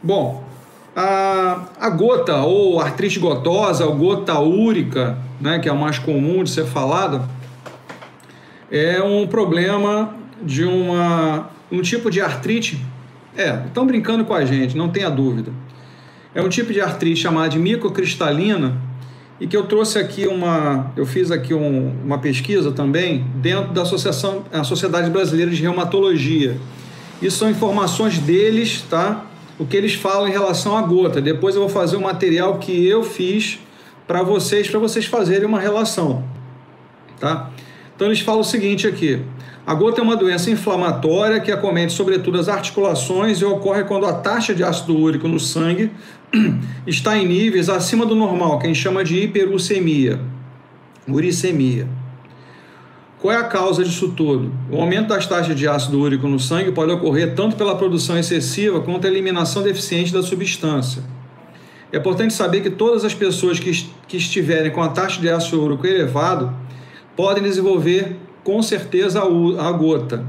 Bom, a gota ou artrite gotosa, ou gota úrica, né, que é o mais comum de ser falado, é um problema de um tipo de artrite. Estão brincando com a gente, não tenha dúvida. É um tipo de artrite chamada de microcristalina e que eu trouxe aqui eu fiz aqui uma pesquisa também dentro da a Sociedade Brasileira de Reumatologia. Isso são informações deles, tá? O que eles falam em relação à gota. Depois eu vou fazer um material que eu fiz para vocês fazerem uma relação, tá? Então eles falam o seguinte aqui: a gota é uma doença inflamatória que acomete sobretudo as articulações e ocorre quando a taxa de ácido úrico no sangue está em níveis acima do normal, que a gente chama de hiperuricemia, uricemia. Qual é a causa disso tudo? O aumento das taxas de ácido úrico no sangue pode ocorrer tanto pela produção excessiva quanto a eliminação deficiente da substância. É importante saber que todas as pessoas que estiverem com a taxa de ácido úrico elevado podem desenvolver com certeza a gota.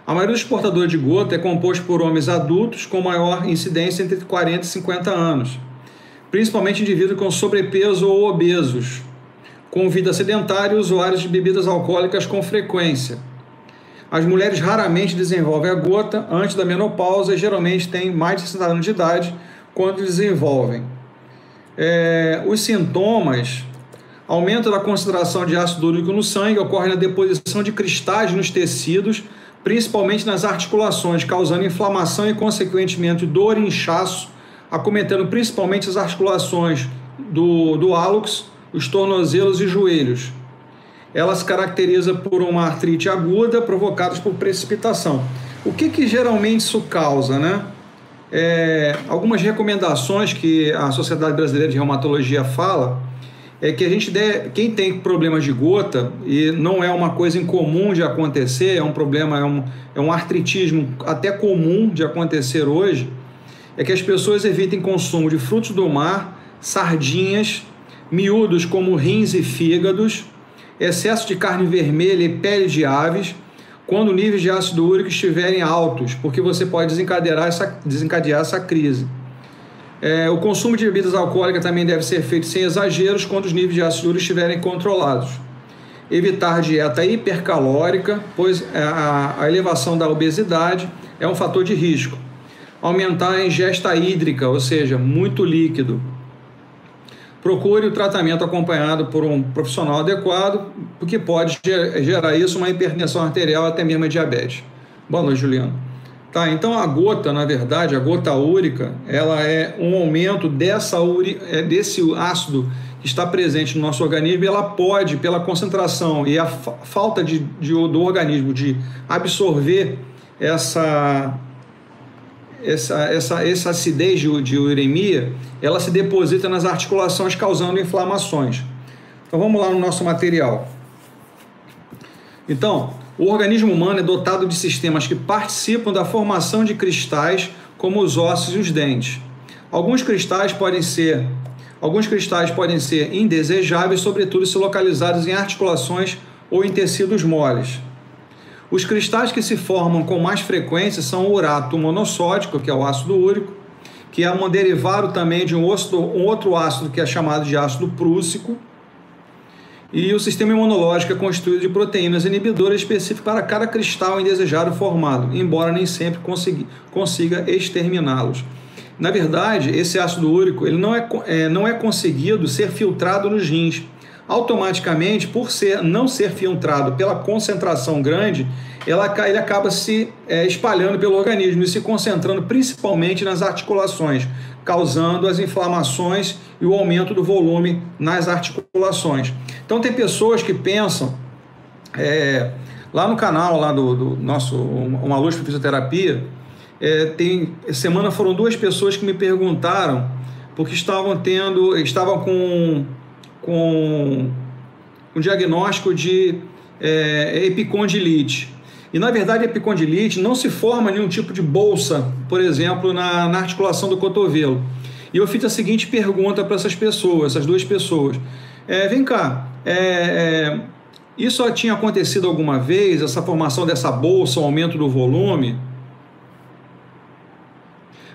A maioria dos portadores de gota é composto por homens adultos com maior incidência entre 40 e 50 anos, principalmente indivíduos com sobrepeso ou obesos, com vida sedentária e usuários de bebidas alcoólicas com frequência. As mulheres raramente desenvolvem a gota antes da menopausa e geralmente têm mais de 60 anos de idade quando desenvolvem. Os sintomas: aumento da concentração de ácido úrico no sangue, ocorre na deposição de cristais nos tecidos, principalmente nas articulações, causando inflamação e, consequentemente, dor e inchaço, acometendo principalmente as articulações do hálux, os tornozelos e joelhos. Ela se caracteriza por uma artrite aguda provocada por precipitação. O que geralmente isso causa, né? Algumas recomendações que a Sociedade Brasileira de Reumatologia fala é que quem tem problemas de gota, e não é uma coisa incomum de acontecer, é um problema, é um artritismo até comum de acontecer hoje, é que as pessoas evitem consumo de frutos do mar, sardinhas, miúdos como rins e fígados, excesso de carne vermelha e pele de aves, quando níveis de ácido úrico estiverem altos, porque você pode desencadear essa crise. O consumo de bebidas alcoólicas também deve ser feito sem exageros quando os níveis de ácido úrico estiverem controlados. Evitar dieta hipercalórica, pois a elevação da obesidade é um fator de risco. Aumentar a ingesta hídrica, ou seja, muito líquido. Procure o tratamento acompanhado por um profissional adequado, porque pode gerar isso uma hipertensão arterial, até mesmo a diabetes. Boa noite, Juliano. Tá, então a gota, na verdade, a gota úrica, ela é um aumento desse ácido que está presente no nosso organismo, e ela pode, pela concentração e a falta do organismo de absorver essa acidez de uremia, ela se deposita nas articulações, causando inflamações. Então vamos lá no nosso material. Então, o organismo humano é dotado de sistemas que participam da formação de cristais, como os ossos e os dentes. Alguns cristais podem ser indesejáveis, sobretudo se localizados em articulações ou em tecidos moles. Os cristais que se formam com mais frequência são o urato monossódico, que é o ácido úrico, que é um derivado também de um outro ácido que é chamado de ácido prússico, e o sistema imunológico é constituído de proteínas inibidoras específicas para cada cristal indesejado formado, embora nem sempre consiga exterminá-los. Na verdade, esse ácido úrico ele não é conseguido ser filtrado nos rins. Automaticamente, por não ser filtrado pela concentração grande, ele acaba se espalhando pelo organismo e se concentrando principalmente nas articulações, causando as inflamações e o aumento do volume nas articulações. Então tem pessoas que pensam, lá no canal lá do nosso Uma Luz para Fisioterapia, semana foram 2 pessoas que me perguntaram porque estavam com um diagnóstico de epicondilite. E, na verdade, a epicondilite não se forma nenhum tipo de bolsa, por exemplo, na articulação do cotovelo. E eu fiz a seguinte pergunta para essas 2 pessoas. Vem cá, isso já tinha acontecido alguma vez, essa formação dessa bolsa, o aumento do volume?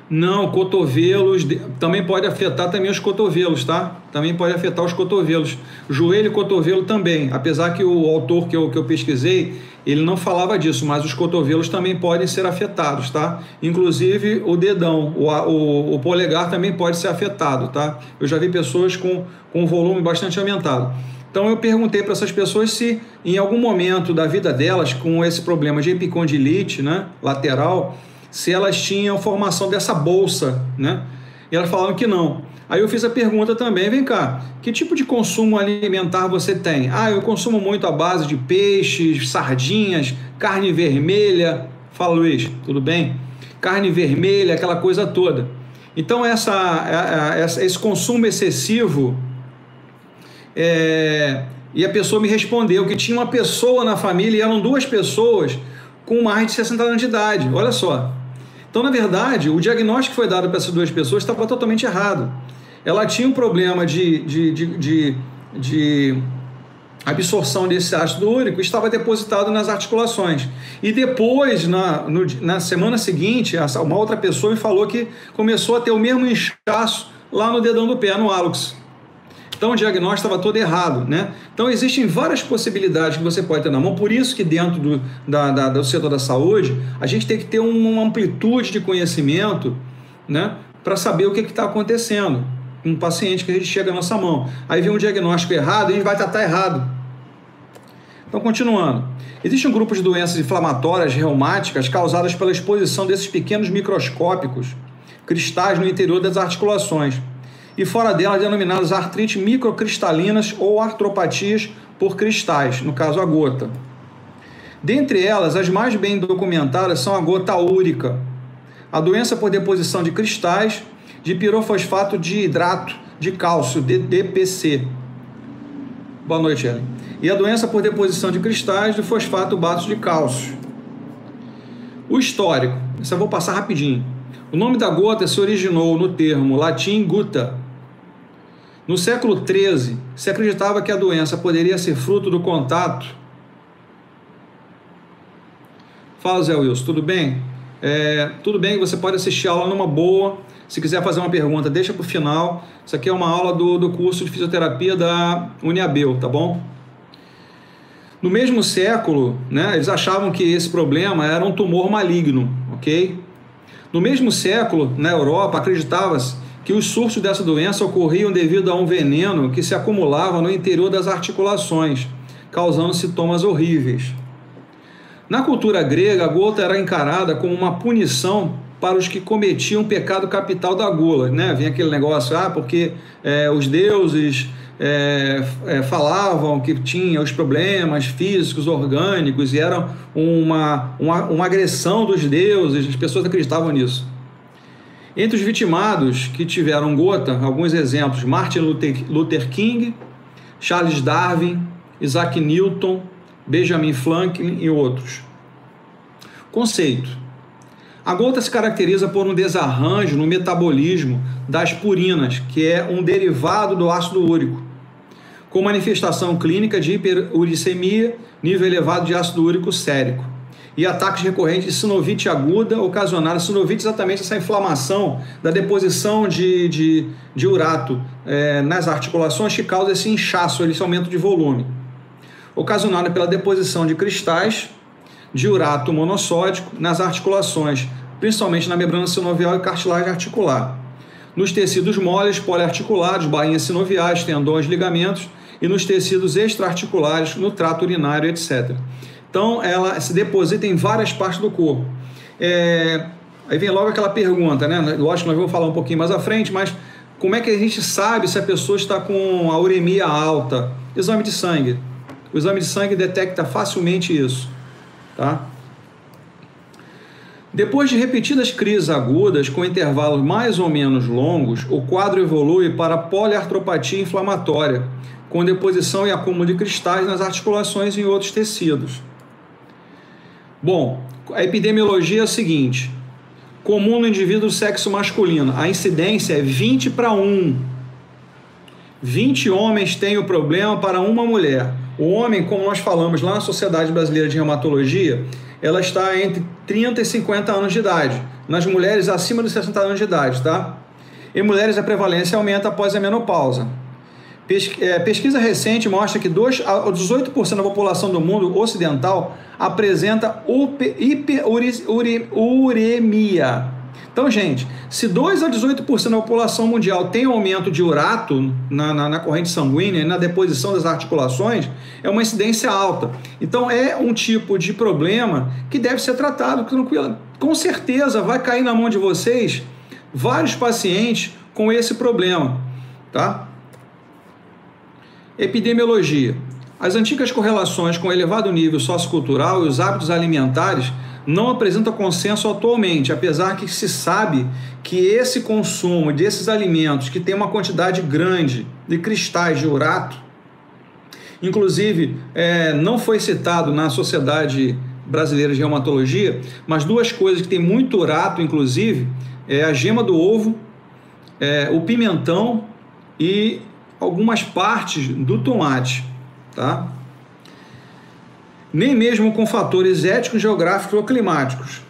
Não, cotovelos, também pode afetar também os cotovelos, tá? Também pode afetar os cotovelos. Joelho e cotovelo também, apesar que o autor que eu pesquisei, ele não falava disso, mas os cotovelos também podem ser afetados, tá? Inclusive o dedão, o polegar também pode ser afetado, tá? Eu já vi pessoas com volume bastante aumentado. Então eu perguntei para essas pessoas se em algum momento da vida delas, com esse problema de epicondilite, né, lateral, se elas tinham formação dessa bolsa, né? E elas falaram que não. Aí eu fiz a pergunta também, vem cá, que tipo de consumo alimentar você tem? Ah, eu consumo muito à base de peixes, sardinhas, carne vermelha. Fala, Luiz, tudo bem? Carne vermelha, aquela coisa toda. Então esse consumo excessivo, e a pessoa me respondeu que tinha uma pessoa na família, e eram 2 pessoas com mais de 60 anos de idade, olha só. Então, na verdade, o diagnóstico que foi dado para essas 2 pessoas estava totalmente errado. Ela tinha um problema de absorção desse ácido úrico, estava depositado nas articulações. E depois, na semana seguinte, uma outra pessoa me falou que começou a ter o mesmo inchaço lá no dedão do pé, no hálux. Então o diagnóstico estava todo errado, né? Então existem várias possibilidades que você pode ter na mão, por isso que dentro do setor da saúde, a gente tem que ter uma amplitude de conhecimento, né? Para saber o que está acontecendo com um paciente que a gente chega na nossa mão. Aí vem um diagnóstico errado e a gente vai tratar errado. Então, continuando. Existe um grupo de doenças inflamatórias reumáticas causadas pela exposição desses pequenos microscópicos cristais no interior das articulações, e fora delas denominadas artrites microcristalinas ou artropatias por cristais, no caso a gota. Dentre elas, as mais bem documentadas são a gota úrica, a doença por deposição de cristais de pirofosfato de hidrato de cálcio, DPC. Boa noite, Ellen. E a doença por deposição de cristais de fosfato básico de cálcio. O histórico, isso eu vou passar rapidinho. O nome da gota se originou no termo latim gutta. No século XIII, se acreditava que a doença poderia ser fruto do contato. Fala, Zé Wilson, tudo bem? Tudo bem, você pode assistir a aula numa boa. Se quiser fazer uma pergunta, deixa para o final. Isso aqui é uma aula do curso de fisioterapia da Uniabel, tá bom? No mesmo século, né, eles achavam que esse problema era um tumor maligno, ok? No mesmo século, na Europa, acreditava-se que os surtos dessa doença ocorriam devido a um veneno que se acumulava no interior das articulações, causando sintomas horríveis. Na cultura grega, a gota era encarada como uma punição para os que cometiam o pecado capital da gula, né? Vinha aquele negócio, porque os deuses falavam que tinha os problemas físicos, orgânicos, e era uma agressão dos deuses, as pessoas acreditavam nisso. Entre os vitimados que tiveram gota, alguns exemplos: Martin Luther King, Charles Darwin, Isaac Newton, Benjamin Franklin e outros. Conceito: a gota se caracteriza por um desarranjo no metabolismo das purinas, que é um derivado do ácido úrico, com manifestação clínica de hiperuricemia, nível elevado de ácido úrico sérico, e ataques recorrentes de sinovite aguda ocasionada. Sinovite é exatamente essa inflamação da deposição de urato nas articulações que causa esse inchaço, esse aumento de volume, ocasionada pela deposição de cristais de urato monossódico nas articulações, principalmente na membrana sinovial e cartilagem articular, nos tecidos moles, poliarticulares, bainhas sinoviais, tendões, ligamentos, e nos tecidos extraarticulares, no trato urinário, etc. Então, ela se deposita em várias partes do corpo. Aí vem logo aquela pergunta, né? Lógico que nós vamos falar um pouquinho mais à frente, mas como é que a gente sabe se a pessoa está com a uremia alta? Exame de sangue. O exame de sangue detecta facilmente isso, tá? Depois de repetidas crises agudas, com intervalos mais ou menos longos, o quadro evolui para poliartropatia inflamatória, com deposição e acúmulo de cristais nas articulações e em outros tecidos. Bom, a epidemiologia é a seguinte: comum no indivíduo do sexo masculino, a incidência é 20 para 1. 20 homens têm o problema para uma mulher. O homem, como nós falamos lá na Sociedade Brasileira de Reumatologia, ela está entre 30 e 50 anos de idade. Nas mulheres, acima dos 60 anos de idade, tá? Em mulheres, a prevalência aumenta após a menopausa. Pesquisa recente mostra que 18% da população do mundo ocidental apresenta uremia. Então, gente, se 2 a 18% da população mundial tem aumento de urato na corrente sanguínea e na deposição das articulações, é uma incidência alta. Então, é um tipo de problema que deve ser tratado tranquilo. Com certeza vai cair na mão de vocês vários pacientes com esse problema, tá? Epidemiologia. As antigas correlações com o elevado nível sociocultural e os hábitos alimentares não apresentam consenso atualmente, apesar que se sabe que esse consumo desses alimentos que tem uma quantidade grande de cristais de urato, inclusive não foi citado na Sociedade Brasileira de Reumatologia, mas duas coisas que tem muito urato, inclusive, é a gema do ovo, o pimentão e algumas partes do tomate, tá? Nem mesmo com fatores éticos, geográficos ou climáticos.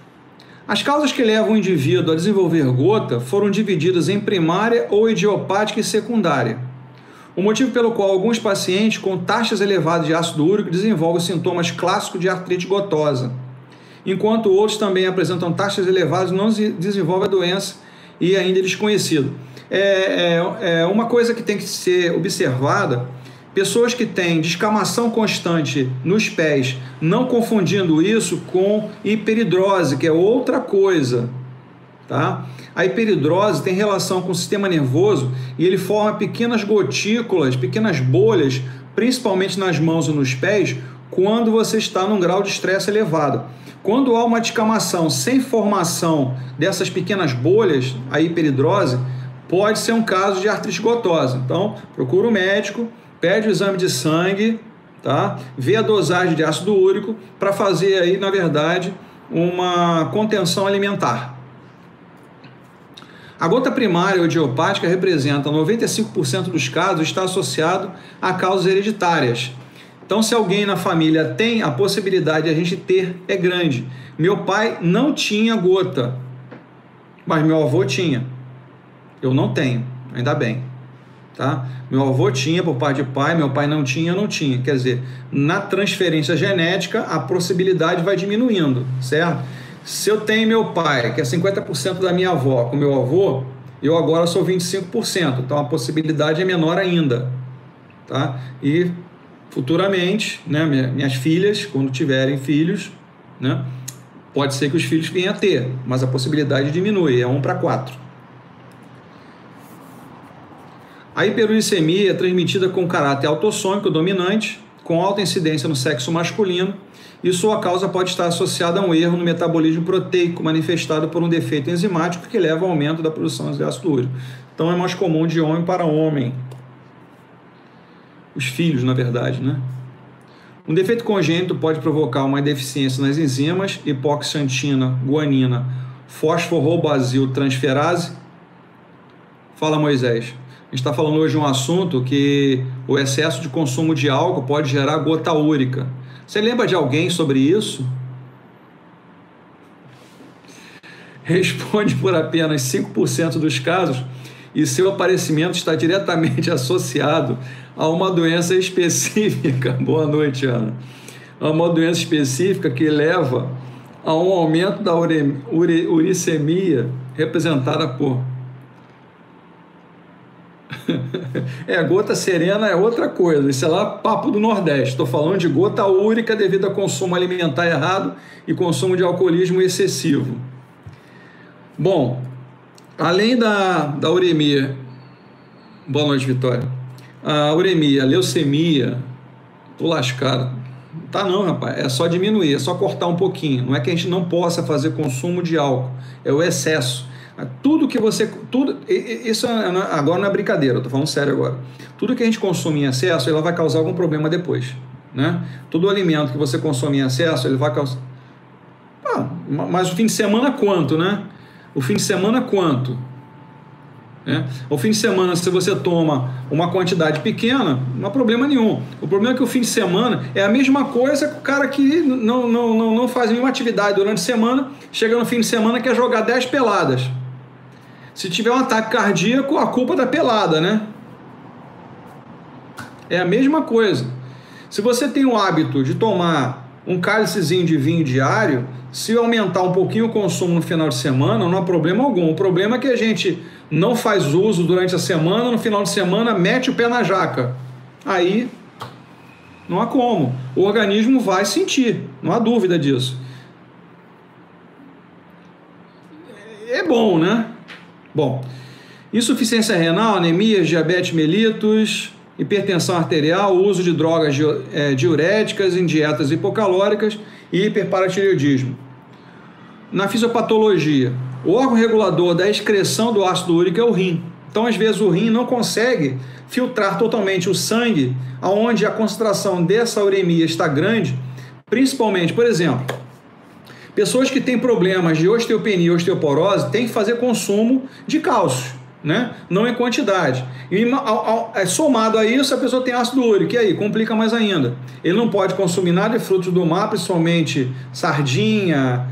As causas que levam o indivíduo a desenvolver gota foram divididas em primária ou idiopática e secundária. O motivo pelo qual alguns pacientes com taxas elevadas de ácido úrico desenvolvem sintomas clássicos de artrite gotosa, enquanto outros também apresentam taxas elevadas e não desenvolvem a doença e ainda é desconhecido. Uma coisa que tem que ser observada: pessoas que têm descamação constante nos pés, não confundindo isso com hiperidrose, que é outra coisa, tá? A hiperidrose tem relação com o sistema nervoso e ele forma pequenas gotículas, pequenas bolhas, principalmente nas mãos e nos pés, quando você está num grau de estresse elevado. Quando há uma descamação sem formação dessas pequenas bolhas, a hiperidrose, pode ser um caso de artrite gotosa. Então, procura o médico, pede o exame de sangue, tá? Vê a dosagem de ácido úrico para fazer aí, na verdade, uma contenção alimentar. A gota primária ou idiopática representa 95% dos casos, está associado a causas hereditárias. Então, se alguém na família tem, a possibilidade de a gente ter é grande. Meu pai não tinha gota, mas meu avô tinha. Eu não tenho, ainda bem, tá? Meu avô tinha por parte de pai, meu pai não tinha, eu não tinha. Quer dizer, na transferência genética, a possibilidade vai diminuindo, certo? Se eu tenho meu pai, que é 50% da minha avó, com meu avô, eu agora sou 25%, então a possibilidade é menor ainda, tá? E futuramente, né, minhas filhas, quando tiverem filhos, né, pode ser que os filhos venham a ter, mas a possibilidade diminui, é 1 para 4. A hiperuricemia é transmitida com caráter autossômico dominante, com alta incidência no sexo masculino, e sua causa pode estar associada a um erro no metabolismo proteico manifestado por um defeito enzimático que leva ao aumento da produção de ácido úrico. Então é mais comum de homem para homem. Os filhos, na verdade, né? Um defeito congênito pode provocar uma deficiência nas enzimas hipoxantina, guanina, fosforobacil-transferase. Fala, Moisés. A gente está falando hoje de um assunto que o excesso de consumo de álcool pode gerar gota úrica. Você lembra de alguém sobre isso? Responde por apenas 5% dos casos e seu aparecimento está diretamente associado a uma doença específica. Boa noite, Ana. A uma doença específica que leva a um aumento da uricemia representada por... gota serena é outra coisa, isso é lá papo do Nordeste. Estou falando de gota úrica devido a consumo alimentar errado e consumo de alcoolismo excessivo. Bom, além da uremia, boa noite, Vitória, a uremia, a leucemia, tô lascado. Tá não, rapaz, é só diminuir, é só cortar um pouquinho. Não é que a gente não possa fazer consumo de álcool, é o excesso. Tudo que você... isso agora não é brincadeira, eu tô falando sério agora. Tudo que a gente consome em excesso, ela vai causar algum problema depois, né? Todo alimento que você consome em excesso, ele vai causar... mas o fim de semana quanto, né? O fim de semana quanto? né? O fim de semana, se você toma uma quantidade pequena, não há problema nenhum. O problema é que o fim de semana é a mesma coisa que o cara que não faz nenhuma atividade durante a semana, chega no fim de semana e quer jogar 10 peladas. Se tiver um ataque cardíaco, a culpa é da pelada, né? É a mesma coisa. Se você tem o hábito de tomar um cálicezinho de vinho diário, se aumentar um pouquinho o consumo no final de semana, não há problema algum. O problema é que a gente não faz uso durante a semana, no final de semana mete o pé na jaca. Aí não há como. O organismo vai sentir, não há dúvida disso. É bom, né? Bom, insuficiência renal, anemias, diabetes mellitus, hipertensão arterial, uso de drogas diuréticas em dietas hipocalóricas e hiperparatireoidismo. Na fisiopatologia, o órgão regulador da excreção do ácido úrico é o rim. Então, às vezes, o rim não consegue filtrar totalmente o sangue, aonde a concentração dessa uremia está grande, principalmente, por exemplo, pessoas que têm problemas de osteopenia e osteoporose têm que fazer consumo de cálcio, né? Não em quantidade. E somado a isso, a pessoa tem ácido úrico, e aí complica mais ainda. Ele não pode consumir nada de frutos do mar, principalmente sardinha,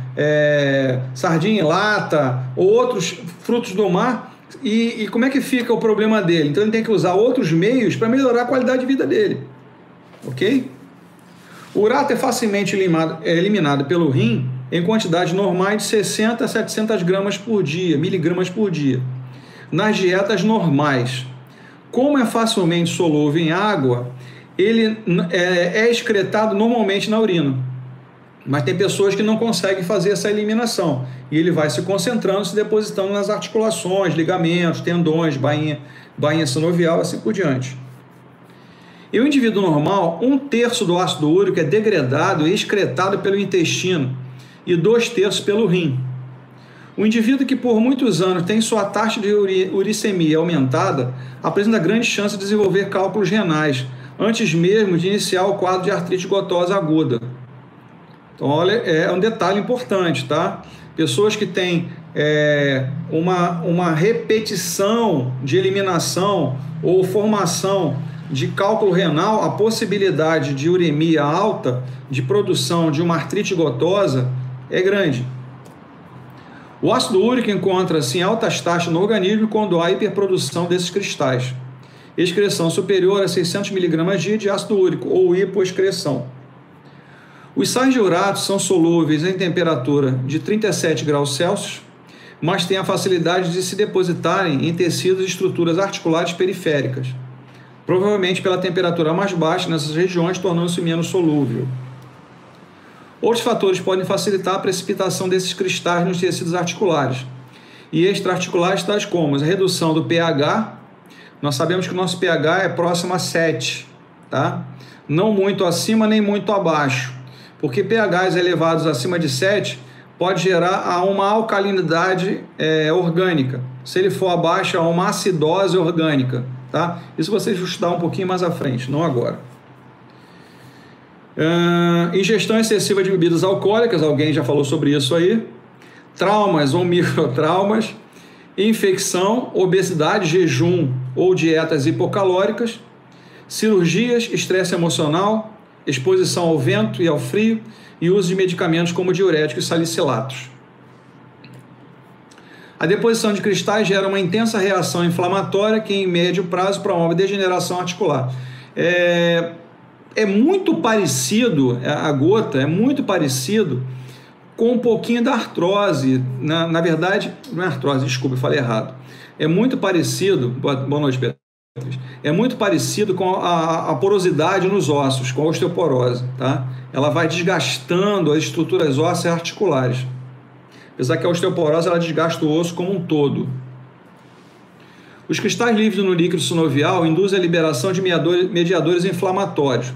sardinha em lata ou outros frutos do mar. E como é que fica o problema dele? Então ele tem que usar outros meios para melhorar a qualidade de vida dele. Ok? O urato é facilmente eliminado pelo rim em quantidades normais de 60 a 700 gramas por dia, miligramas por dia, nas dietas normais. Como é facilmente solúvel em água, ele é excretado normalmente na urina. Mas tem pessoas que não conseguem fazer essa eliminação. E ele vai se concentrando, se depositando nas articulações, ligamentos, tendões, bainha sinovial, assim por diante. E o indivíduo normal, 1/3 do ácido úrico é degradado e excretado pelo intestino e 2/3 pelo rim. O indivíduo que por muitos anos tem sua taxa de uricemia aumentada apresenta grande chance de desenvolver cálculos renais, antes mesmo de iniciar o quadro de artrite gotosa aguda. Então, olha, é um detalhe importante, tá? Pessoas que têm uma repetição de eliminação ou formação de cálculo renal, a possibilidade de uremia alta, de produção de uma artrite gotosa, é grande. O ácido úrico encontra-se em altas taxas no organismo quando há hiperprodução desses cristais. Excreção superior a 600 mg/dia de ácido úrico ou hipoexcreção. Os sais de urato são solúveis em temperatura de 37 graus Celsius, mas têm a facilidade de se depositarem em tecidos e estruturas articulares periféricas, provavelmente pela temperatura mais baixa nessas regiões, tornando-se menos solúvel. Outros fatores podem facilitar a precipitação desses cristais nos tecidos articulares e extraarticulares, tais como a redução do pH. Nós sabemos que o nosso pH é próximo a 7, tá? Não muito acima nem muito abaixo, porque pHs elevados acima de 7 pode gerar uma alcalinidade orgânica. Se ele for abaixo, há uma acidose orgânica, tá? Isso vocês vão estudar um pouquinho mais à frente, não agora. Ingestão excessiva de bebidas alcoólicas, alguém já falou sobre isso aí. Traumas ou microtraumas, infecção, obesidade, jejum ou dietas hipocalóricas, cirurgias, estresse emocional, exposição ao vento e ao frio e uso de medicamentos como diuréticos e salicilatos. A deposição de cristais gera uma intensa reação inflamatória que em médio prazo promove degeneração articular. É muito parecido, a gota é muito parecido com um pouquinho da artrose. Na verdade, não é artrose, desculpa, eu falei errado. É muito parecido, boa noite, Beatriz. É muito parecido com a porosidade nos ossos, com a osteoporose, tá? Ela vai desgastando as estruturas ósseas articulares. Apesar que a osteoporose ela desgasta o osso como um todo. Os cristais livres no líquido sinovial induzem a liberação de mediadores inflamatórios.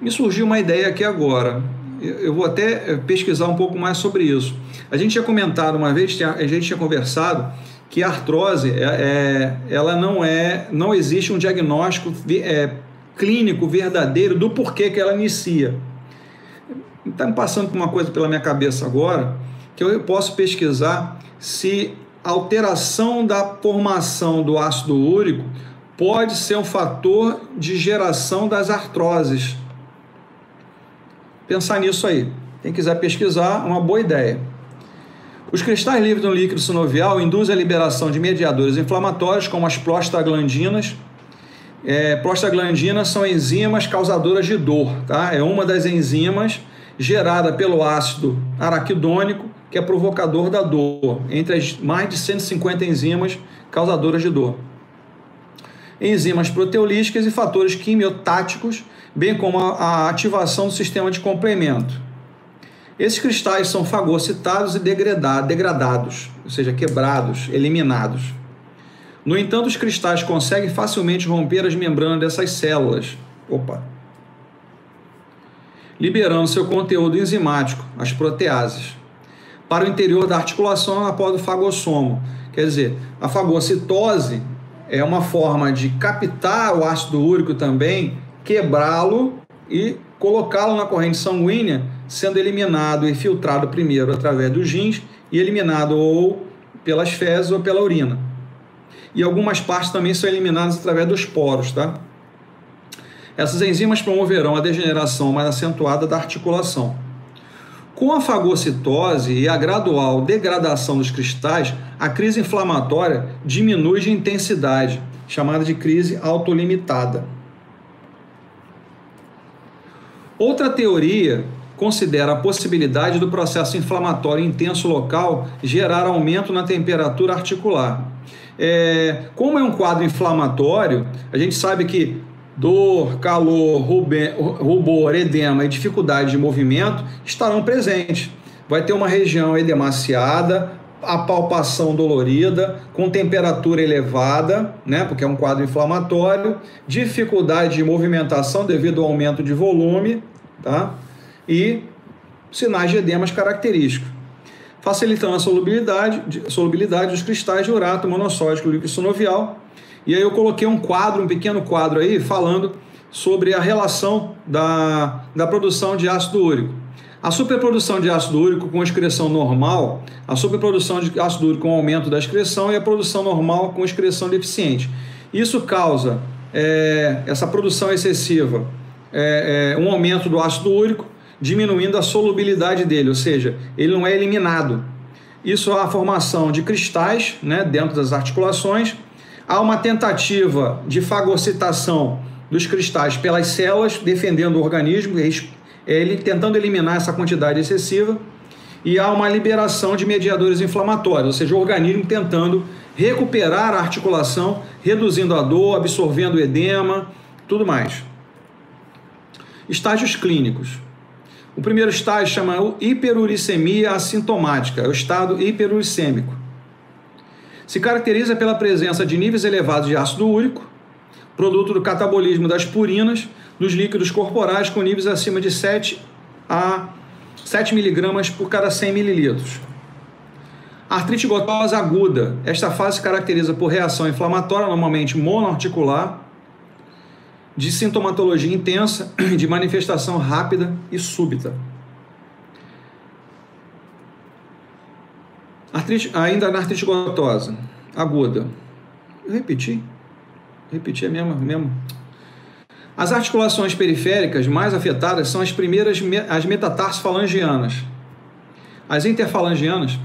Me surgiu uma ideia aqui agora. Eu vou até pesquisar um pouco mais sobre isso. A gente tinha comentado uma vez, a gente tinha conversado que a artrose, ela não existe um diagnóstico clínico verdadeiro do porquê que ela inicia. Está me passando por uma coisa pela minha cabeça agora, que eu posso pesquisar se alteração da formação do ácido úrico pode ser um fator de geração das artroses. Pensar nisso aí. Quem quiser pesquisar, uma boa ideia. Os cristais livres no líquido sinovial induzem a liberação de mediadores inflamatórios, como as prostaglandinas. Prostaglandinas são enzimas causadoras de dor, tá? É uma das enzimas gerada pelo ácido araquidônico, que é provocador da dor, entre as mais de 150 enzimas causadoras de dor. Enzimas proteolíticas e fatores quimiotáticos, bem como a ativação do sistema de complemento. Esses cristais são fagocitados e degradados, ou seja, quebrados, eliminados. No entanto, os cristais conseguem facilmente romper as membranas dessas células, liberando seu conteúdo enzimático, as proteases, para o interior da articulação após o fagossomo. Quer dizer, a fagocitose é uma forma de captar o ácido úrico também, quebrá-lo e colocá-lo na corrente sanguínea, sendo eliminado e filtrado primeiro através dos rins e eliminado ou pelas fezes ou pela urina. E algumas partes também são eliminadas através dos poros, tá? Essas enzimas promoverão a degeneração mais acentuada da articulação. Com a fagocitose e a gradual degradação dos cristais, a crise inflamatória diminui de intensidade, chamada de crise autolimitada. Outra teoria considera a possibilidade do processo inflamatório intenso local gerar aumento na temperatura articular. Como é um quadro inflamatório, a gente sabe que dor, calor, rubor, edema e dificuldade de movimento estarão presentes. Vai ter uma região edemaciada, a palpação dolorida, com temperatura elevada, né, porque é um quadro inflamatório, dificuldade de movimentação devido ao aumento de volume, tá? E sinais de edemas característicos, facilitando a solubilidade dos cristais de urato monossódico líquido sinovial. E aí eu coloquei um pequeno quadro aí, falando sobre a relação da produção de ácido úrico. A superprodução de ácido úrico com excreção normal, a superprodução de ácido úrico com aumento da excreção e a produção normal com excreção deficiente. Isso causa, essa produção excessiva, um aumento do ácido úrico, diminuindo a solubilidade dele, ou seja, ele não é eliminado. Isso é a formação de cristais, né, dentro das articulações. Há uma tentativa de fagocitação dos cristais pelas células, defendendo o organismo, ele tentando eliminar essa quantidade excessiva, e há uma liberação de mediadores inflamatórios, ou seja, o organismo tentando recuperar a articulação, reduzindo a dor, absorvendo o edema, tudo mais. Estágios clínicos. O primeiro estágio chama hiperuricemia assintomática, é o estado hiperuricêmico. Se caracteriza pela presença de níveis elevados de ácido úrico, produto do catabolismo das purinas, dos líquidos corporais com níveis acima de 7 mg por cada 100 ml. Artrite gotosa aguda. Esta fase se caracteriza por reação inflamatória, normalmente monoarticular, de sintomatologia intensa, de manifestação rápida e súbita. Ainda na artrite gotosa aguda. Eu repeti a mesma. As articulações periféricas mais afetadas são as metatarsofalangianas. As interfalangianas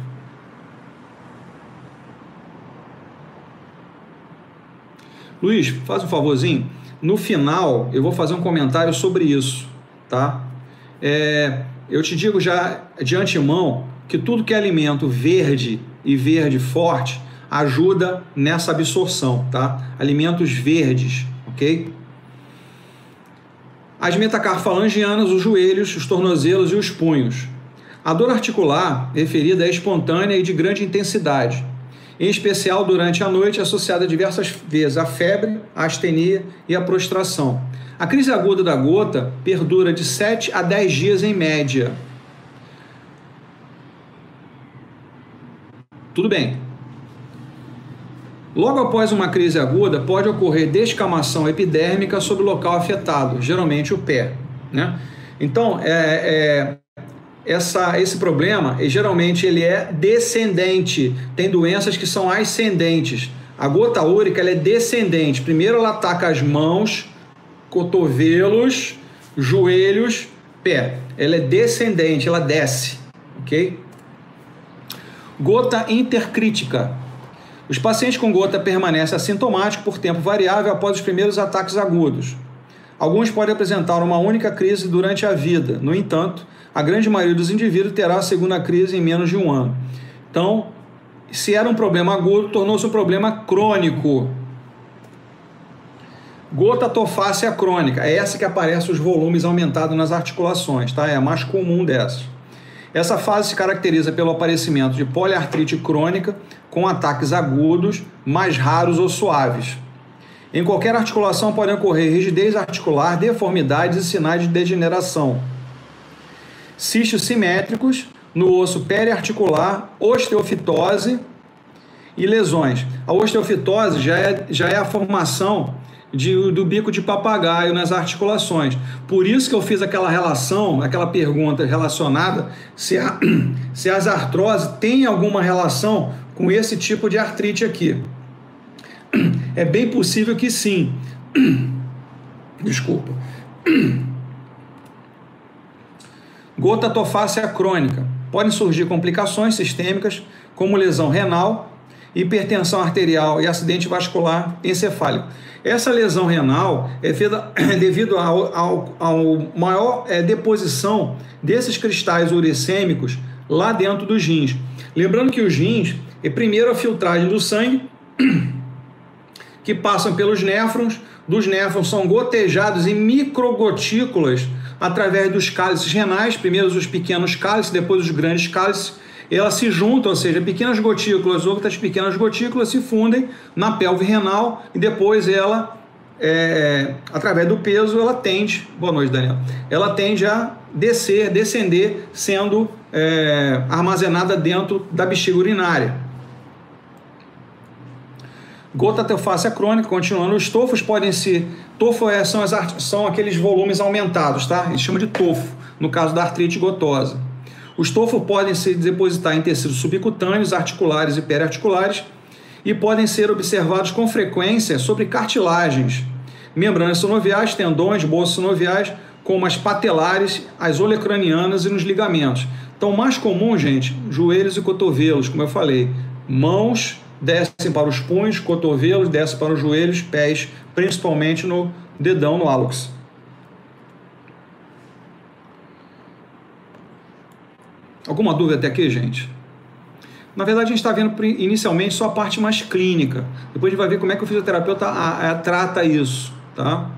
Luiz, faz um favorzinho. No final, eu vou fazer um comentário sobre isso, tá? Eu te digo já de antemão que tudo que é alimento verde e verde forte ajuda nessa absorção, tá? Alimentos verdes, ok? As metacarfalangianas, os joelhos, os tornozelos e os punhos. A dor articular referida é espontânea e de grande intensidade, em especial durante a noite, associada diversas vezes à febre, à astenia e à prostração. A crise aguda da gota perdura de 7 a 10 dias em média. Tudo bem. Logo após uma crise aguda, pode ocorrer descamação epidérmica sobre o local afetado, geralmente o pé, né? Então, esse problema, geralmente ele é descendente. Tem doenças que são ascendentes. A gota úrica ela é descendente. Primeiro ela ataca as mãos, cotovelos, joelhos, pé. Ela é descendente, ela desce, ok? Gota intercrítica. Os pacientes com gota permanecem assintomáticos por tempo variável após os primeiros ataques agudos. Alguns podem apresentar uma única crise durante a vida. No entanto, a grande maioria dos indivíduos terá a segunda crise em menos de um ano. Então, se era um problema agudo, tornou-se um problema crônico. Gota tofácea crônica, é essa que aparece os volumes aumentados nas articulações, tá? É a mais comum dessas. Essa fase se caracteriza pelo aparecimento de poliartrite crônica com ataques agudos, mais raros ou suaves. Em qualquer articulação podem ocorrer rigidez articular, deformidades e sinais de degeneração. Cistos simétricos no osso periarticular, osteofitose e lesões. A osteofitose já é a formação do bico de papagaio nas articulações. Por isso que eu fiz aquela relação, aquela pergunta relacionada se as artroses têm alguma relação com esse tipo de artrite aqui. É bem possível que sim. Desculpa. Gota tofácea crônica. Podem surgir complicações sistêmicas, como lesão renal, hipertensão arterial e acidente vascular encefálico. Essa lesão renal é devido ao maior deposição desses cristais uricêmicos lá dentro dos rins. Lembrando que os rins é primeiro a filtragem do sangue, que passam pelos néfrons. Dos néfrons são gotejados em microgotículas através dos cálices renais, primeiro os pequenos cálices, depois os grandes cálices. Elas se juntam, ou seja, pequenas gotículas, outras pequenas gotículas se fundem na pelve renal e depois ela, através do peso, ela tende, boa noite, Daniel, ela tende a descender, sendo armazenada dentro da bexiga urinária. Gota tofácea crônica, continuando, os tofos podem ser, são aqueles volumes aumentados, tá? Eles chamam de tofo, no caso da artrite gotosa. Os tofos podem se depositar em tecidos subcutâneos, articulares e periarticulares e podem ser observados com frequência sobre cartilagens, membranas sinoviais, tendões, bolsas sinoviais, como as patelares, as olecranianas e nos ligamentos. Então, o mais comum, gente, joelhos e cotovelos, como eu falei. Mãos descem para os punhos, cotovelos descem para os joelhos, pés, principalmente no dedão, no hálux. Alguma dúvida até aqui, gente? Na verdade, a gente está vendo inicialmente só a parte mais clínica. Depois a gente vai ver como é que o fisioterapeuta trata isso, tá?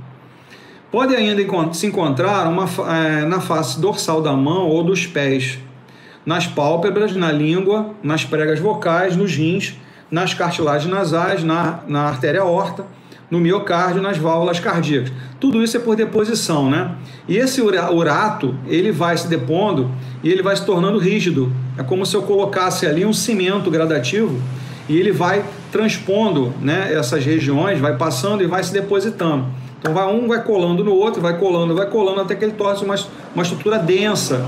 Pode ainda se encontrar na face dorsal da mão ou dos pés, nas pálpebras, na língua, nas pregas vocais, nos rins, nas cartilagens nasais, na artéria aorta, no miocárdio, nas válvulas cardíacas. Tudo isso é por deposição, né? E esse urato, ele vai se depondo e ele vai se tornando rígido. É como se eu colocasse ali um cimento gradativo e ele vai transpondo, né, essas regiões, vai passando e vai se depositando. Então um vai colando no outro, vai colando até que ele torne uma estrutura densa.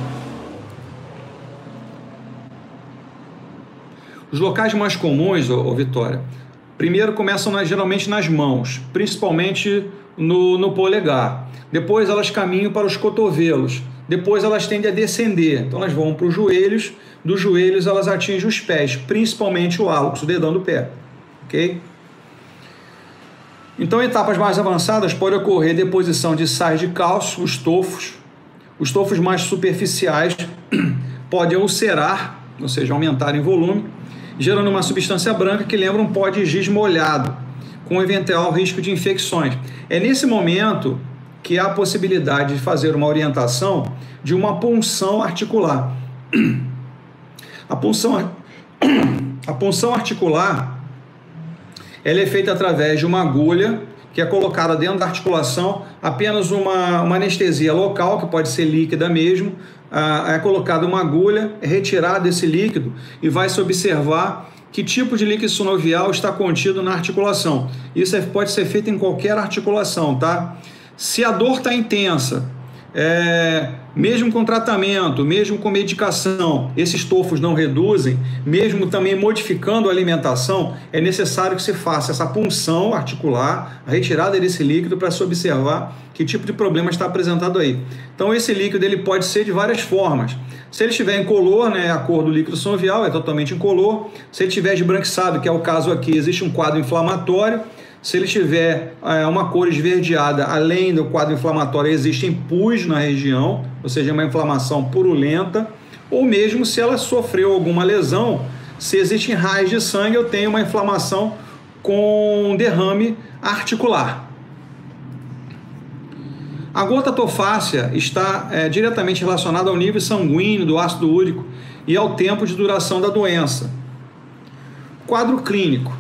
Os locais mais comuns, Vitória, primeiro começam geralmente nas mãos, principalmente no polegar. Depois elas caminham para os cotovelos. Depois elas tendem a descender. Então elas vão para os joelhos. Dos joelhos elas atingem os pés, principalmente o hálux, o dedão do pé. Ok? Então, em etapas mais avançadas pode ocorrer deposição de sais de cálcio, os tofos. Os tofos mais superficiais podem ulcerar, ou seja, aumentar em volume, gerando uma substância branca que lembra um pó de giz molhado, com eventual risco de infecções. É nesse momento que há a possibilidade de fazer uma orientação de uma punção articular. A punção articular ela é feita através de uma agulha que é colocada dentro da articulação, apenas uma anestesia local, que pode ser líquida mesmo, é colocada uma agulha, é retirado esse líquido e vai se observar que tipo de líquido sinovial está contido na articulação. Isso pode ser feito em qualquer articulação, tá? Se a dor está intensa, mesmo com tratamento, mesmo com medicação, esses tofos não reduzem, mesmo também modificando a alimentação, é necessário que se faça essa punção articular, a retirada desse líquido para se observar que tipo de problema está apresentado aí. Então esse líquido ele pode ser de várias formas. Se ele estiver incolor, né, a cor do líquido sinovial é totalmente incolor. Se ele estiver esbranquiçado, que é o caso aqui, existe um quadro inflamatório. Se ele tiver uma cor esverdeada, além do quadro inflamatório, existem pus na região, ou seja, uma inflamação purulenta, ou mesmo se ela sofreu alguma lesão, se existem raios de sangue, eu tenho uma inflamação com derrame articular. A gota tofácea está diretamente relacionada ao nível sanguíneo do ácido úrico e ao tempo de duração da doença. Quadro clínico: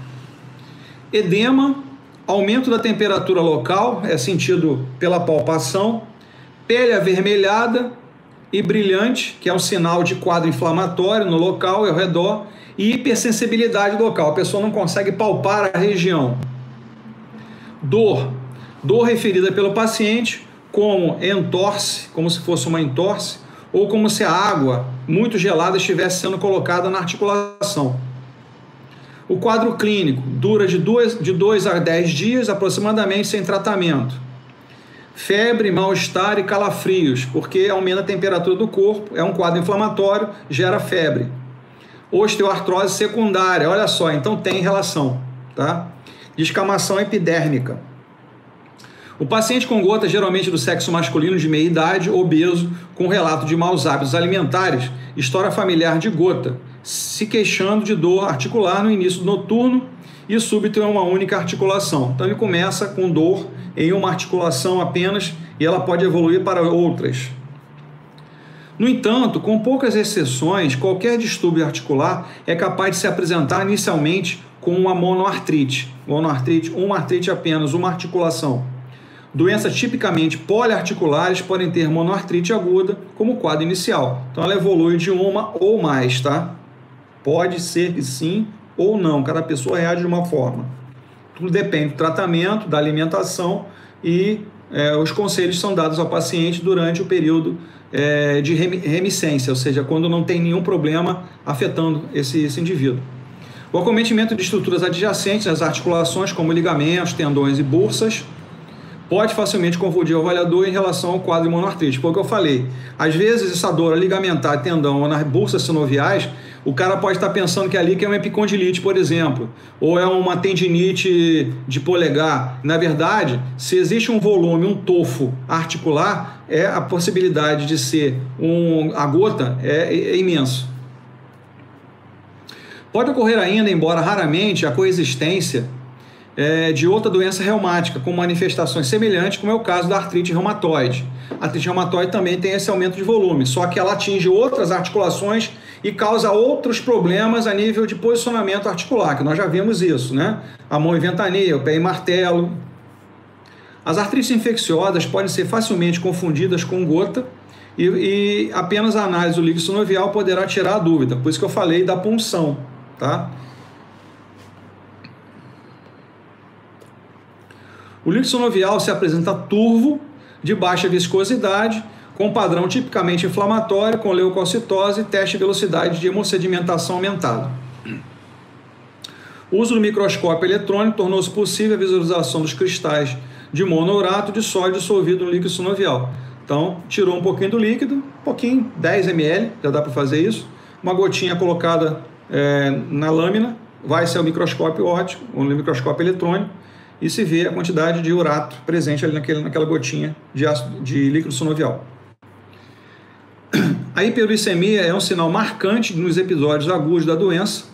edema, aumento da temperatura local, é sentido pela palpação, pele avermelhada e brilhante, que é um sinal de quadro inflamatório no local e ao redor, e hipersensibilidade local, a pessoa não consegue palpar a região. Dor referida pelo paciente como entorse, como se fosse uma entorse, ou como se a água muito gelada estivesse sendo colocada na articulação. O quadro clínico dura de 2 a 10 dias aproximadamente sem tratamento. Febre, mal-estar e calafrios, porque aumenta a temperatura do corpo, é um quadro inflamatório, gera febre. Osteoartrose secundária, olha só, então tem relação, tá? Descamação epidérmica. O paciente com gota, geralmente do sexo masculino de meia idade, obeso, com relato de maus hábitos alimentares, história familiar de gota, se queixando de dor articular no início do noturno e súbito em uma única articulação. Então ele começa com dor em uma articulação apenas e ela pode evoluir para outras. No entanto, com poucas exceções, qualquer distúrbio articular é capaz de se apresentar inicialmente com uma monoartrite. Monoartrite, uma artrite apenas, uma articulação. Doenças tipicamente poliarticulares podem ter monoartrite aguda como quadro inicial. Então ela evolui de uma ou mais, tá? Pode ser que sim ou não, cada pessoa reage de uma forma. Tudo depende do tratamento, da alimentação e os conselhos são dados ao paciente durante o período de remissência, ou seja, quando não tem nenhum problema afetando esse indivíduo. O acometimento de estruturas adjacentes às articulações, como ligamentos, tendões e bursas, pode facilmente confundir o avaliador em relação ao quadro de monoartrite. Foi o que eu falei. Às vezes, essa dor ligamentar, tendão ou nas bursas sinoviais, o cara pode estar pensando que ali que é uma epicondilite, por exemplo, ou é uma tendinite de polegar. Na verdade, se existe um volume, um tofo articular, a possibilidade de ser a gota é imenso. Pode ocorrer ainda, embora raramente, a coexistência de outra doença reumática, com manifestações semelhantes, como é o caso da artrite reumatoide. A artrite reumatoide também tem esse aumento de volume, só que ela atinge outras articulações e causa outros problemas a nível de posicionamento articular, que nós já vimos isso, né? A mão e ventania, o pé e martelo. As artrites infecciosas podem ser facilmente confundidas com gota e apenas a análise do líquido sinovial poderá tirar a dúvida, por isso que eu falei da punção, tá? O líquido sinovial se apresenta turvo, de baixa viscosidade, com padrão tipicamente inflamatório, com leucocitose e teste de velocidade de hemossedimentação aumentada. O uso do microscópio eletrônico tornou-se possível a visualização dos cristais de monourato de sódio dissolvido no líquido sinovial. Então, tirou um pouquinho do líquido, 10 ml, já dá para fazer isso, uma gotinha colocada na lâmina, vai ser o microscópio óptico, ou no microscópio eletrônico, e se vê a quantidade de urato presente ali naquela gotinha de líquido sinovial. A hiperuricemia é um sinal marcante nos episódios agudos da doença.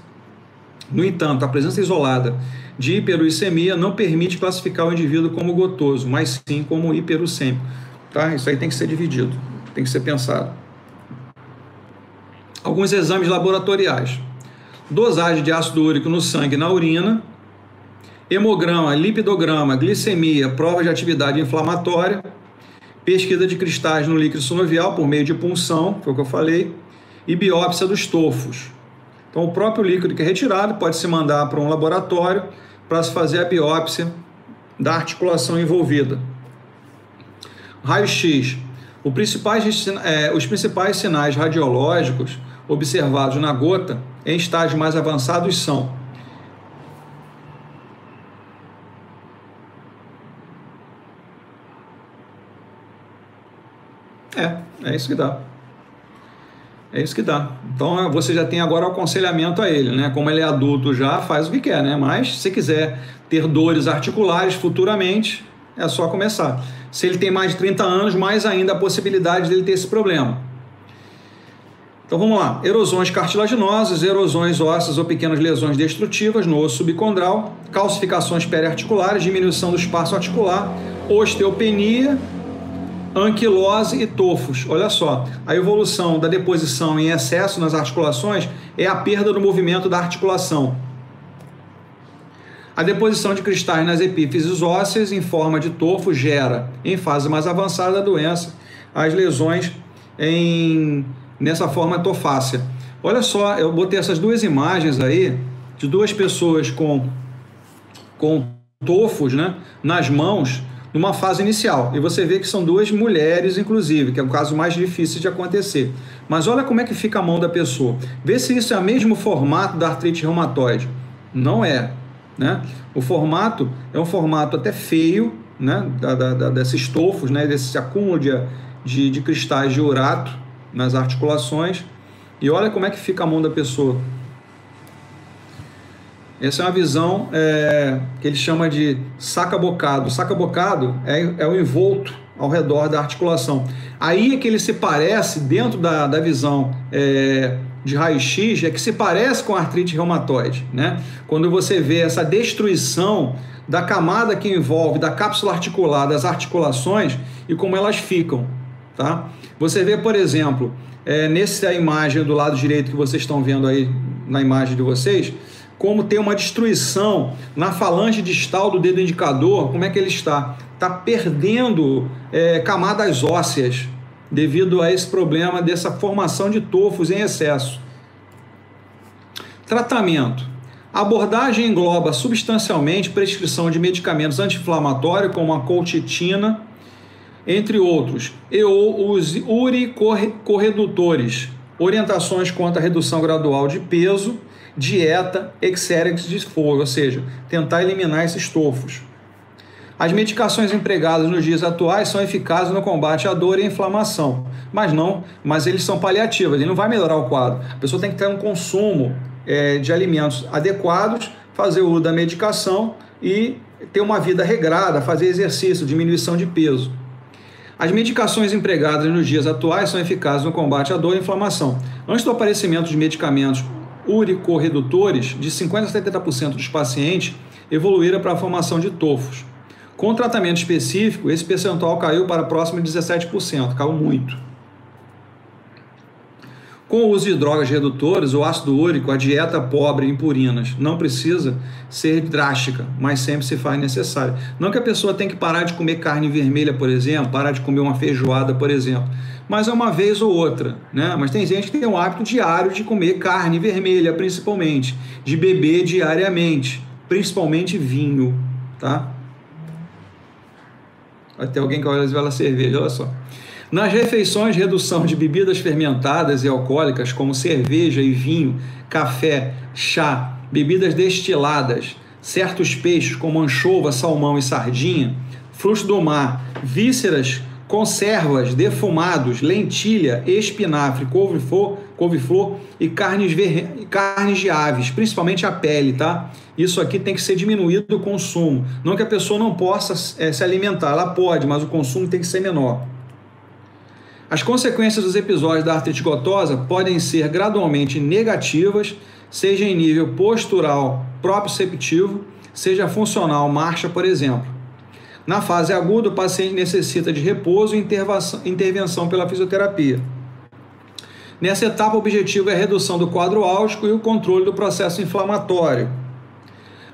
No entanto, a presença isolada de hiperuricemia não permite classificar o indivíduo como gotoso, mas sim como hiperuricêmico. Tá? Isso aí tem que ser dividido, tem que ser pensado. Alguns exames laboratoriais. Dosagem de ácido úrico no sangue e na urina, hemograma, lipidograma, glicemia, prova de atividade inflamatória, pesquisa de cristais no líquido sinovial por meio de punção, foi o que eu falei, e biópsia dos tofos. Então, o próprio líquido que é retirado pode se mandar para um laboratório para se fazer a biópsia da articulação envolvida. Raio-X. Os principais sinais radiológicos observados na gota em estágios mais avançados são: é isso que dá. É isso que dá. Então você já tem agora o aconselhamento a ele, né? Como ele é adulto já, faz o que quer, né? Mas se quiser ter dores articulares futuramente, é só começar. Se ele tem mais de 30 anos, mais ainda a possibilidade dele ter esse problema. Então vamos lá. Erosões cartilaginosas, erosões ósseas ou pequenas lesões destrutivas no osso subcondral, calcificações periarticulares, diminuição do espaço articular, osteopenia, anquilose e tofos. Olha só, a evolução da deposição em excesso nas articulações é a perda do movimento da articulação. A deposição de cristais nas epífises ósseas em forma de tofo gera, em fase mais avançada da doença, as lesões nessa forma tofácea. Olha só, eu botei essas duas imagens aí de duas pessoas com tofos, né, nas mãos, numa fase inicial, e você vê que são duas mulheres, inclusive, que é o caso mais difícil de acontecer. Mas olha como é que fica a mão da pessoa. Vê se isso é o mesmo formato da artrite reumatoide. Não é, né? O formato é um formato até feio, né? Desses tofos, né? Desse acúmulo de cristais de urato nas articulações. E olha como é que fica a mão da pessoa. Essa é uma visão que ele chama de saca-bocado. Saca-bocado é o envolto ao redor da articulação. Aí é que ele se parece, dentro da visão de raio-x, é que se parece com a artrite reumatoide, né? Quando você vê essa destruição da camada que envolve, da cápsula articular, das articulações e como elas ficam, tá? Você vê, por exemplo, nessa imagem do lado direito que vocês estão vendo aí na imagem de vocês, como tem uma destruição na falange distal do dedo indicador. Como é que ele está? Está perdendo camadas ósseas devido a esse problema dessa formação de tofos em excesso. Tratamento. A abordagem engloba substancialmente prescrição de medicamentos anti-inflamatórios como a colchicina, entre outros, e os uricorredutores, orientações quanto à redução gradual de peso, dieta, exérex de fogo, ou seja, tentar eliminar esses tofos. As medicações empregadas nos dias atuais são eficazes no combate à dor e à inflamação, mas eles são paliativos, ele não vai melhorar o quadro. A pessoa tem que ter um consumo de alimentos adequados, fazer o uso da medicação e ter uma vida regrada, fazer exercício, diminuição de peso. As medicações empregadas nos dias atuais são eficazes no combate à dor e inflamação. Antes do aparecimento de medicamentos uricorredutores, de 50% a 70% dos pacientes evoluíram para a formação de tofos. Com tratamento específico, esse percentual caiu para próximo de 17%, caiu muito. Com o uso de drogas redutoras, o ácido úrico, a dieta pobre em purinas não precisa ser drástica, mas sempre se faz necessário. Não que a pessoa tenha que parar de comer carne vermelha, por exemplo, parar de comer uma feijoada, por exemplo, mas é uma vez ou outra, né? Mas tem gente que tem um hábito diário de comer carne vermelha, principalmente, de beber diariamente, principalmente vinho, tá? Vai ter alguém que olha cerveja, olha só. Nas refeições, redução de bebidas fermentadas e alcoólicas, como cerveja e vinho, café, chá, bebidas destiladas, certos peixes como anchovas, salmão e sardinha, frutos do mar, vísceras, conservas, defumados, lentilha, espinafre, couve-flor e carnes de aves, principalmente a pele, tá? Isso aqui tem que ser diminuído o consumo. Não que a pessoa não possa se alimentar, ela pode, mas o consumo tem que ser menor. As consequências dos episódios da artrite gotosa podem ser gradualmente negativas, seja em nível postural proprioceptivo, seja funcional, marcha, por exemplo. Na fase aguda, o paciente necessita de repouso e intervenção pela fisioterapia. Nessa etapa, o objetivo é a redução do quadro álgico e o controle do processo inflamatório.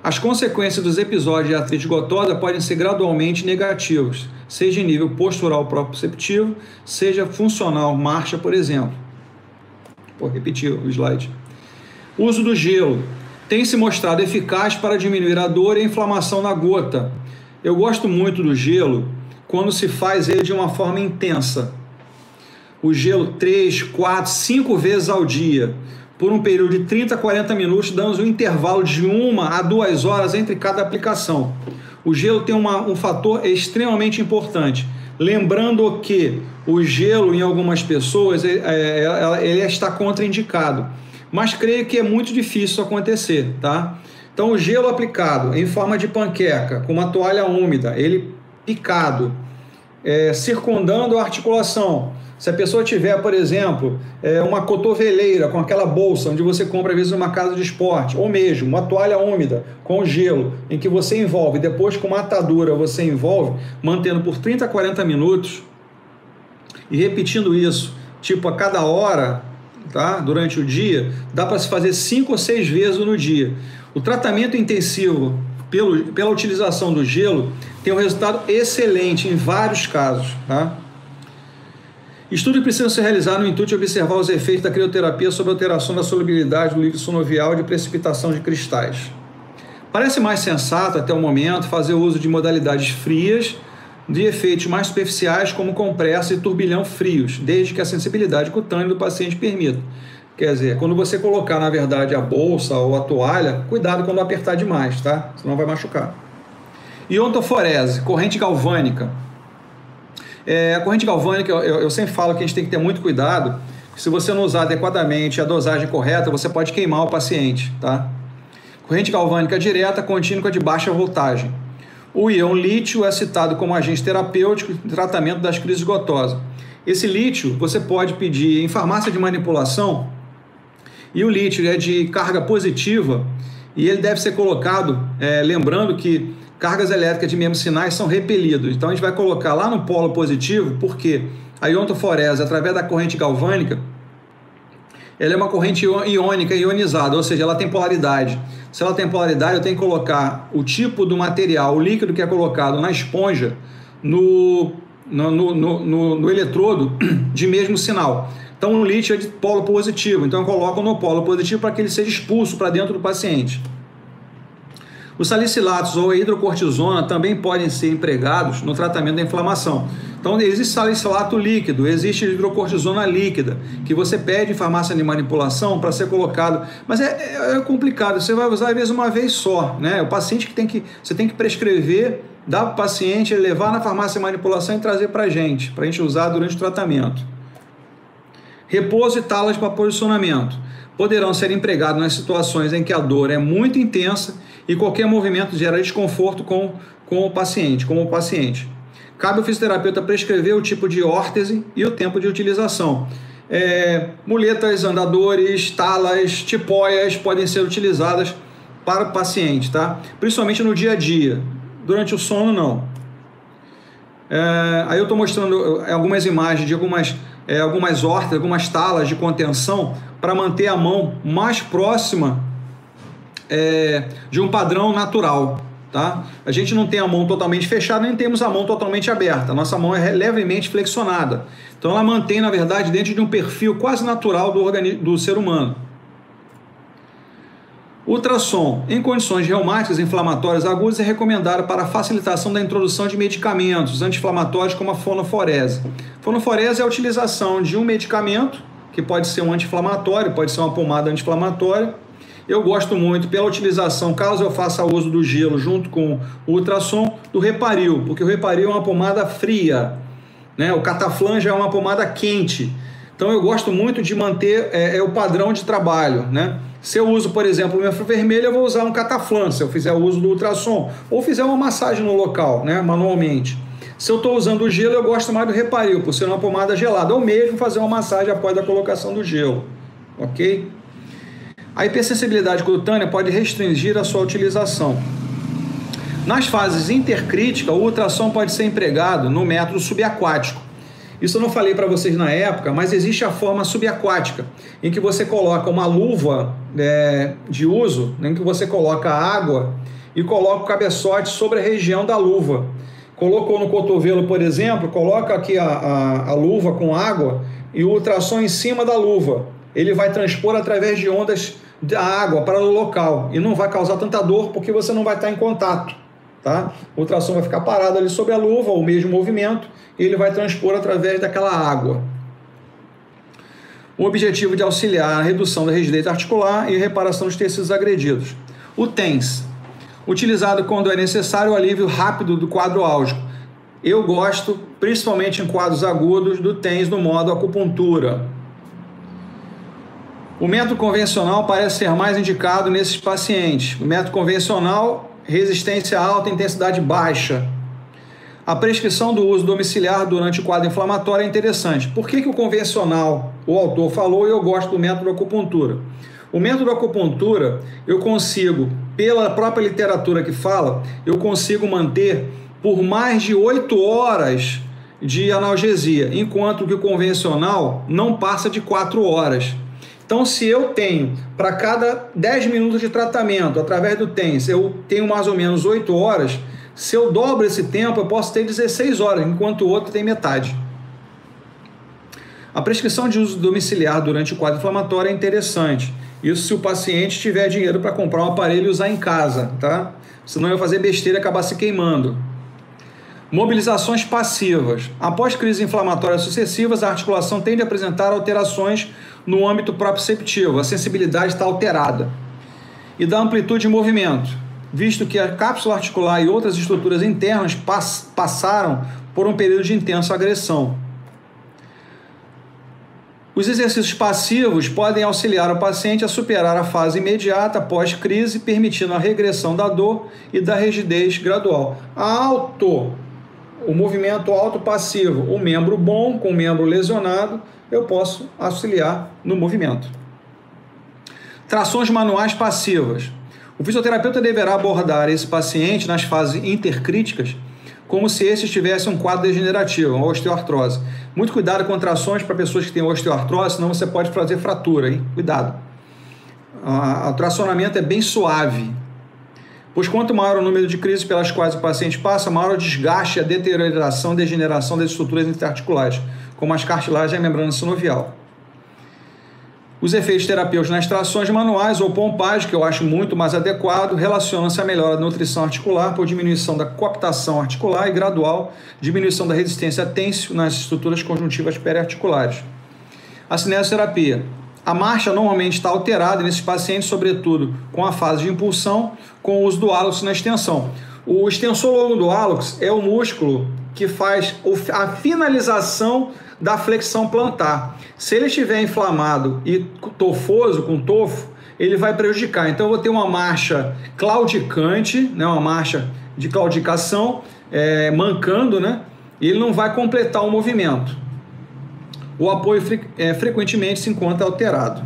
As consequências dos episódios de artrite gotosa podem ser gradualmente negativas, seja em nível postural proprioceptivo, seja funcional, marcha, por exemplo. Vou repetir o slide. O uso do gelo tem se mostrado eficaz para diminuir a dor e a inflamação na gota. Eu gosto muito do gelo quando se faz ele de uma forma intensa, o gelo 3, 4, 5 vezes ao dia, por um período de 30 a 40 minutos, dando um intervalo de 1 a 2 horas entre cada aplicação. O gelo tem um fator extremamente importante. Lembrando que o gelo, em algumas pessoas, ele está contraindicado. Mas creio que é muito difícil isso acontecer, tá? Então, o gelo aplicado em forma de panqueca, com uma toalha úmida, ele picado, circundando a articulação. Se a pessoa tiver, por exemplo, uma cotoveleira com aquela bolsa onde você compra às vezes uma casa de esporte, ou mesmo uma toalha úmida com gelo, em que você envolve, depois com uma atadura você envolve, mantendo por 30 a 40 minutos e repetindo isso, tipo a cada hora, tá? Durante o dia, dá para se fazer 5 ou 6 vezes no dia. O tratamento intensivo pela utilização do gelo tem um resultado excelente em vários casos, tá? Estudos precisam ser realizados no intuito de observar os efeitos da crioterapia sobre a alteração da solubilidade do líquido sinovial e de precipitação de cristais. Parece mais sensato, até o momento, fazer uso de modalidades frias, de efeitos mais superficiais, como compressa e turbilhão frios, desde que a sensibilidade cutânea do paciente permita. Quer dizer, quando você colocar, na verdade, a bolsa ou a toalha, cuidado quando apertar demais, tá? Senão vai machucar. Iontoforese, corrente galvânica. A corrente galvânica, eu sempre falo que a gente tem que ter muito cuidado, se você não usar adequadamente a dosagem correta, você pode queimar o paciente, tá? Corrente galvânica direta, contínua de baixa voltagem. O íon lítio é citado como agente terapêutico no tratamento das crises gotosas. Esse lítio você pode pedir em farmácia de manipulação, e o lítio é de carga positiva, e ele deve ser colocado, lembrando que cargas elétricas de mesmos sinais são repelidos. Então a gente vai colocar lá no polo positivo, porque a iontoforese, através da corrente galvânica, ela é uma corrente iônica ionizada, ou seja, ela tem polaridade. Se ela tem polaridade, eu tenho que colocar o tipo do material, o líquido que é colocado na esponja, no eletrodo de mesmo sinal. Então o lítio é de polo positivo, então eu coloco no polo positivo para que ele seja expulso para dentro do paciente. Os salicilatos ou a hidrocortisona também podem ser empregados no tratamento da inflamação. Então, existe salicilato líquido, existe hidrocortisona líquida, que você pede em farmácia de manipulação para ser colocado. Mas é complicado, você vai usar às vezes uma vez só, né? O paciente você tem que prescrever, dar para o paciente, levar na farmácia de manipulação e trazer para a gente usar durante o tratamento. Repouso e talas para posicionamento poderão ser empregados nas situações em que a dor é muito intensa e qualquer movimento gera desconforto com o paciente, Cabe ao fisioterapeuta prescrever o tipo de órtese e o tempo de utilização. Muletas, andadores, talas, tipóias podem ser utilizadas para o paciente, tá? Principalmente no dia a dia. Durante o sono, não. Aí eu estou mostrando algumas imagens de algumas órteses, algumas talas de contenção para manter a mão mais próxima de um padrão natural, tá? A gente não tem a mão totalmente fechada, nem temos a mão totalmente aberta. A nossa mão é levemente flexionada. Então ela mantém, na verdade, dentro de um perfil quase natural do ser humano. Ultrassom em condições reumáticas inflamatórias agudas é recomendado para a facilitação da introdução de medicamentos anti-inflamatórios como a fonoforese. Fonoforese é a utilização de um medicamento, que pode ser um anti-inflamatório, pode ser uma pomada anti-inflamatória. Eu gosto muito pela utilização, caso eu faça uso do gelo junto com o ultrassom, do Reparil, porque o Reparil é uma pomada fria, né? O Cataflan já é uma pomada quente. Então eu gosto muito de manter o padrão de trabalho, né? Se eu uso, por exemplo, o infravermelho, eu vou usar um Cataflan, se eu fizer o uso do ultrassom, ou fizer uma massagem no local, né, manualmente. Se eu estou usando o gelo, eu gosto mais do Reparil, por ser uma pomada gelada, ou mesmo fazer uma massagem após a colocação do gelo, ok? A hipersensibilidade cutânea pode restringir a sua utilização. Nas fases intercríticas, o ultrassom pode ser empregado no método subaquático. Isso eu não falei para vocês na época, mas existe a forma subaquática, em que você coloca uma luva de uso, em que você coloca água e coloca o cabeçote sobre a região da luva. Colocou no cotovelo, por exemplo, coloca aqui a luva com água e o ultrassom em cima da luva. Ele vai transpor através de ondas da água para o local e não vai causar tanta dor porque você não vai estar em contato, tá? O ultrassom vai ficar parado ali sobre a luva, o mesmo movimento, e ele vai transpor através daquela água. o objetivo de auxiliar a redução da rigidez articular e reparação dos tecidos agredidos. O TENS, utilizado quando é necessário o alívio rápido do quadro álgico. Eu gosto, principalmente em quadros agudos, do TENS no modo acupuntura. O método convencional parece ser mais indicado nesses pacientes. O método convencional, resistência alta, intensidade baixa. A prescrição do uso domiciliar durante o quadro inflamatório é interessante. Por que o convencional, o autor falou, e eu gosto do método acupuntura? O método acupuntura, eu consigo, pela própria literatura que fala, eu consigo manter por mais de 8 horas de analgesia, enquanto que o convencional não passa de 4 horas. Então, se eu tenho, para cada 10 minutos de tratamento, através do TENS, eu tenho mais ou menos 8 horas, se eu dobro esse tempo, eu posso ter 16 horas, enquanto o outro tem metade. A prescrição de uso domiciliar durante o quadro inflamatório é interessante. Isso se o paciente tiver dinheiro para comprar um aparelho e usar em casa, tá? Senão eu fazer besteira e acabar se queimando. Mobilizações passivas. Após crises inflamatórias sucessivas, a articulação tende a apresentar alterações no âmbito proprioceptivo. A sensibilidade está alterada. E da amplitude de movimento, visto que a cápsula articular e outras estruturas internas passaram por um período de intensa agressão. Os exercícios passivos podem auxiliar o paciente a superar a fase imediata pós-crise, permitindo a regressão da dor e da rigidez gradual. O movimento auto-passivo, o membro bom com o membro lesionado, eu posso auxiliar no movimento. Trações manuais passivas. O fisioterapeuta deverá abordar esse paciente nas fases intercríticas como se esse tivesse um quadro degenerativo, uma osteoartrose. Muito cuidado com trações para pessoas que têm osteoartrose, senão você pode fazer fratura, hein? Cuidado. O tracionamento é bem suave, pois quanto maior o número de crises pelas quais o paciente passa, maior o desgaste, a deterioração e degeneração das estruturas interarticulares, como as cartilagens e a membrana sinovial. Os efeitos terapêuticos nas trações manuais ou pompagem, que eu acho muito mais adequado, relacionam-se à melhora da nutrição articular por diminuição da coaptação articular e gradual diminuição da resistência a tênsio nas estruturas conjuntivas periarticulares. A cinesioterapia. A marcha normalmente está alterada nesses pacientes, sobretudo com a fase de impulsão, com o uso do hálux na extensão. O extensor longo do hálux é o músculo que faz a finalização da flexão plantar. Se ele estiver inflamado e tofoso, com tofo, ele vai prejudicar. Então eu vou ter uma marcha claudicante, né, uma marcha de claudicação, mancando, né, e ele não vai completar o movimento. O apoio frequentemente se encontra alterado.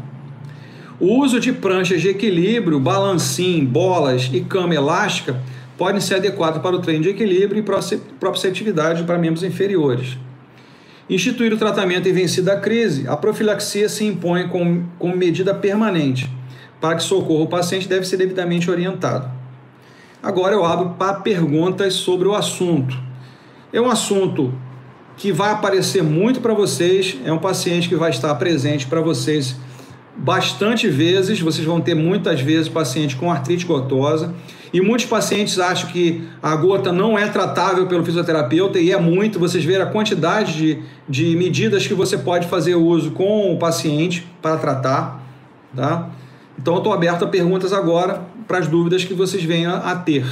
O uso de pranchas de equilíbrio, balancim, bolas e cama elástica podem ser adequados para o treino de equilíbrio e proprioceptividade para membros inferiores. Instituir o tratamento e vencida a crise, a profilaxia se impõe como medida permanente. Para que socorra o paciente, deve ser devidamente orientado. Agora eu abro para perguntas sobre o assunto. É um assunto que vai aparecer muito para vocês, é um paciente que vai estar presente para vocês bastante vezes, vocês vão ter muitas vezes paciente com artrite gotosa, e muitos pacientes acham que a gota não é tratável pelo fisioterapeuta, e é muito. Vocês verem a quantidade de medidas que você pode fazer uso com o paciente para tratar, tá? Então eu estou aberto a perguntas agora para as dúvidas que vocês venham a ter.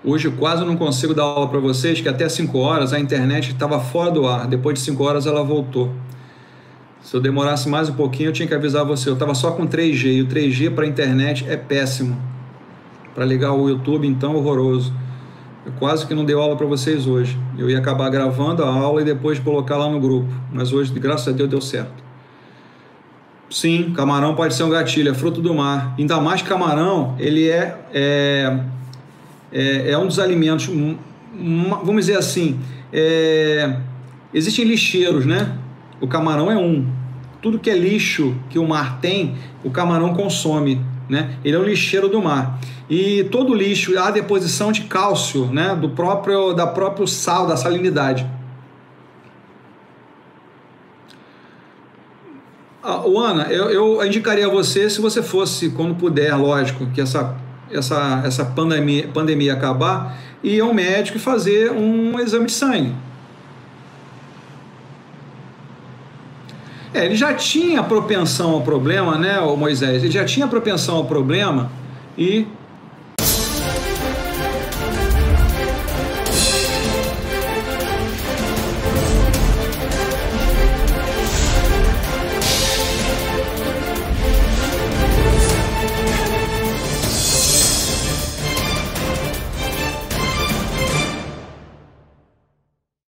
Hoje eu quase não consigo dar aula para vocês, que até 5 horas a internet estava fora do ar. Depois de 5 horas ela voltou. Se eu demorasse mais um pouquinho, eu tinha que avisar você. Eu estava só com 3G, e o 3G para a internet é péssimo. Para ligar o YouTube, então, horroroso. Eu quase que não dei aula para vocês hoje. Eu ia acabar gravando a aula e depois colocar lá no grupo. Mas hoje, graças a Deus, deu certo. Sim, camarão pode ser um gatilho, é fruto do mar. Ainda mais que camarão, ele é um dos alimentos, vamos dizer assim, existem lixeiros, né? O camarão é um. Tudo que é lixo que o mar tem, o camarão consome. né? Ele é um lixeiro do mar. E todo lixo há deposição de cálcio, né? Da próprio sal, da salinidade. Ana, eu indicaria a você, se você fosse, quando puder, lógico, que essa pandemia acabar, ir ao médico e fazer um exame de sangue. Ele já tinha propensão ao problema, né, Moisés? Ele já tinha propensão ao problema e